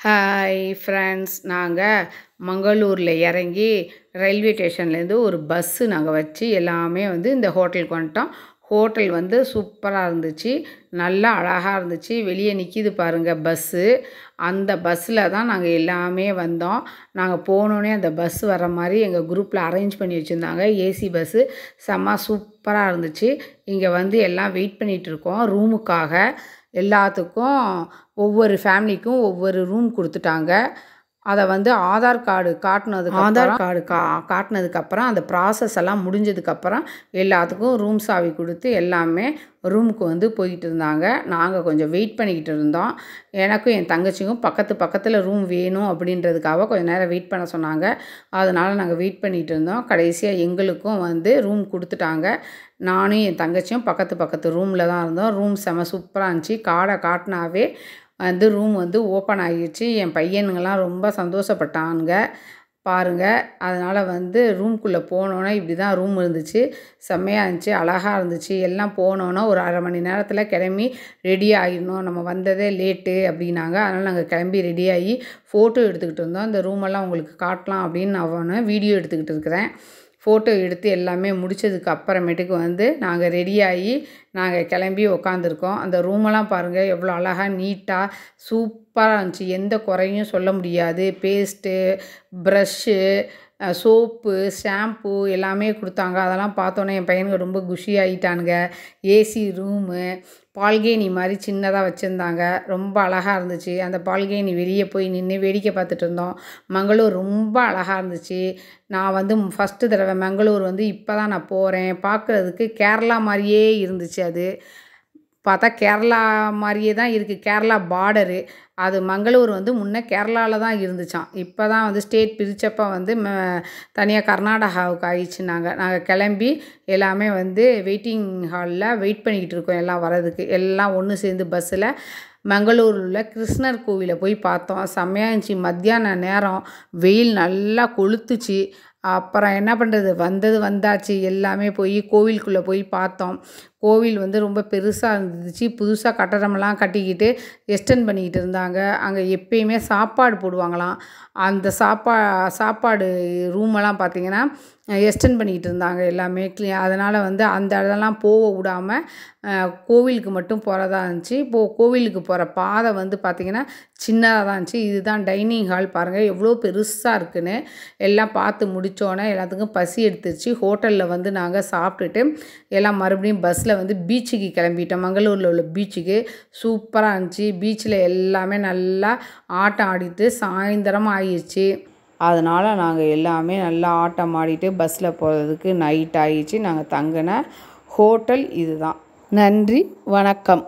Hi friends, நாங்கள் மங்களூரில் இறங்கி railway ஸ்டேஷன்லேருந்து ஒரு பஸ்ஸு நாங்கள் வச்சு எல்லாமே இந்த ஹோட்டலுக்கு வந்துட்டோம். ஹோட்டல் சூப்பராக இருந்துச்சு, நல்லா அழகாக இருந்துச்சு. வெளியே நிற்கிது பாருங்கள் பஸ்ஸு. அந்த பஸ்ஸில் தான் நாங்கள் எல்லாமே வந்தோம். நாங்கள் போனோடனே அந்த பஸ் வர மாதிரி எங்கள் குரூப்பில் அரேஞ்ச் பண்ணி வச்சுருந்தாங்க. ஏசி பஸ்ஸு செம்ம சூப்பராக இருந்துச்சு. இங்கே எல்லாம் வெயிட் பண்ணிகிட்டு இருக்கோம் ரூமுக்காக. எல்லாத்துக்கும் ஒவ்வொரு ஃபேமிலிக்கும் ஒவ்வொரு ரூம் கொடுத்துட்டாங்க. அதை ஆதார் கார்டு காட்டினதுக்கப்புறம் அந்த ப்ராசஸ் எல்லாம் முடிஞ்சதுக்கப்புறம் எல்லாத்துக்கும் ரூம் சாவி கொடுத்து எல்லாமே ரூமுக்கு போய்கிட்டு இருந்தாங்க. நாங்கள் கொஞ்சம் வெயிட் பண்ணிக்கிட்டு இருந்தோம். எனக்கும் என் தங்கச்சிக்கும் பக்கத்தில் ரூம் வேணும் அப்படின்றதுக்காக கொஞ்சம் நேரம் வெயிட் பண்ண சொன்னாங்க. அதனால் நாங்கள் வெயிட் பண்ணிகிட்டு இருந்தோம். கடைசியாக எங்களுக்கும் ரூம் கொடுத்துட்டாங்க. நானும் என் தங்கச்சியும் பக்கத்து ரூமில் தான் இருந்தோம். ரூம் செம சூப்பராக இருந்துச்சு. கார்டை காட்டினாவே ரூம் ஓப்பன் ஆகிடுச்சு. என் பையனுங்கெல்லாம் ரொம்ப சந்தோஷப்பட்டானுங்க பாருங்கள். அதனால் ரூம்குள்ளே போனோன்னே இப்படி தான் ரூம் இருந்துச்சு. செம்மையாக இருந்துச்சு, அழகாக இருந்துச்சு. எல்லாம் போனோன்னா ஒரு அரை மணி நேரத்தில் கிளம்பி ரெடி ஆகிடணும், நம்ம வந்ததே லேட்டு அப்படின்னாங்க. அதனால் நாங்கள் கிளம்பி ரெடியாகி ஃபோட்டோ எடுத்துக்கிட்டு இருந்தோம். இந்த ரூமெல்லாம் உங்களுக்கு காட்டலாம் அப்படின்னு நான் வீடியோ எடுத்துக்கிட்டு இருக்கிறேன். ஃபோட்டோ எடுத்து எல்லாமே முடித்ததுக்கு அப்புறமேட்டுக்கு நாங்கள் ரெடியாகி நாங்கள் கிளம்பி உக்காந்துருக்கோம். அந்த ரூமெல்லாம் பாருங்கள் எவ்வளோ அழகாக நீட்டாக சூப்பராக இருந்துச்சு. எந்த குறையும் சொல்ல முடியாது. பேஸ்ட்டு, ப்ரஷ்ஷு, சோப்பு, ஷாம்பு எல்லாமே கொடுத்தாங்க. அதெல்லாம் பார்த்தோன்னே என் பையனுக்கு ரொம்ப குஷி ஆகிட்டானுங்க. ஏசி ரூமு, பால்கேனி மாதிரி சின்னதாக வச்சுருந்தாங்க. ரொம்ப அழகாக இருந்துச்சு. அந்த பால்கேனி வெளியே போய் நின்று வேடிக்கை பார்த்துட்டு இருந்தோம். மங்களூர் ரொம்ப அழகாக இருந்துச்சு. நான் ஃபஸ்ட்டு தடவை மங்களூர் இப்போ தான் நான் போகிறேன். பார்க்குறதுக்கு கேரளா மாதிரியே இருந்துச்சு. அது பார்த்தா கேரளா மாதிரியே தான் இருக்குது. கேரளா பார்டரு அது. மங்களூர் முன்னே கேரளாவில் தான் இருந்துச்சான். இப்போ தான் ஸ்டேட் பிரித்தப்போ தனியாக கர்நாடகாவுக்கு ஆயிடுச்சுன்னாங்க. நாங்கள் கிளம்பி எல்லாமே வெயிட்டிங் ஹாலில் வெயிட் பண்ணிக்கிட்டு இருக்கோம் எல்லாம் வரதுக்கு. எல்லாம் ஒன்று சேர்ந்து பஸ்ஸில் மங்களூரில் உள்ள கிருஷ்ணர் கோவிலை போய் பார்த்தோம். செம்மையாக இருந்துச்சு. மத்தியான நேரம் வெயில் நல்லா கொளுத்துச்சு. அப்புறம் என்ன பண்ணுறது, வந்தாச்சு. எல்லாமே போய் கோவிலுக்குள்ளே போய் பார்த்தோம். கோவில் ரொம்ப பெருசாக இருந்துச்சு. புதுசாக கட்டடமெல்லாம் கட்டிக்கிட்டு எக்ஸ்டெண்ட் பண்ணிக்கிட்டு இருந்தாங்க. அங்கே எப்பயுமே சாப்பாடு போடுவாங்களாம். அந்த சாப்பாடு ரூமெல்லாம் பார்த்திங்கன்னா எக்ஸ்டெண்ட் பண்ணிக்கிட்டு இருந்தாங்க எல்லாமே. அதனால் அந்த இடம்லாம் போக விடாமல் கோவிலுக்கு மட்டும் போகிறதா இருந்துச்சு. கோவிலுக்கு போகிற பாதை பார்த்திங்கன்னா சின்னதாக தான் இருந்துச்சு. இதுதான் டைனிங் ஹால். பாருங்கள் எவ்வளோ பெருசாக இருக்குன்னு. எல்லாம் பார்த்து முடித்தோன்னே எல்லாத்துக்கும் பசி எடுத்துருச்சு. ஹோட்டலில் நாங்கள் சாப்பிட்டுட்டு எல்லாம் மறுபடியும் பஸ்ஸில் பீச்சுக்கு கிளம்பிட்டோம். மங்களூரில் உள்ள பீச்சுக்கு. சூப்பராக இருந்துச்சு. பீச்சில் எல்லாமே நல்லா ஆட்டம் ஆடிட்டு சாயந்தரம் ஆகிடுச்சு. அதனால் நாங்கள் எல்லாமே நல்லா ஆட்டம் ஆடிட்டு பஸ்ஸில் போகிறதுக்கு நைட் ஆகிடுச்சு. நாங்கள் தங்கின ஹோட்டல் இதுதான். நன்றி, வணக்கம்.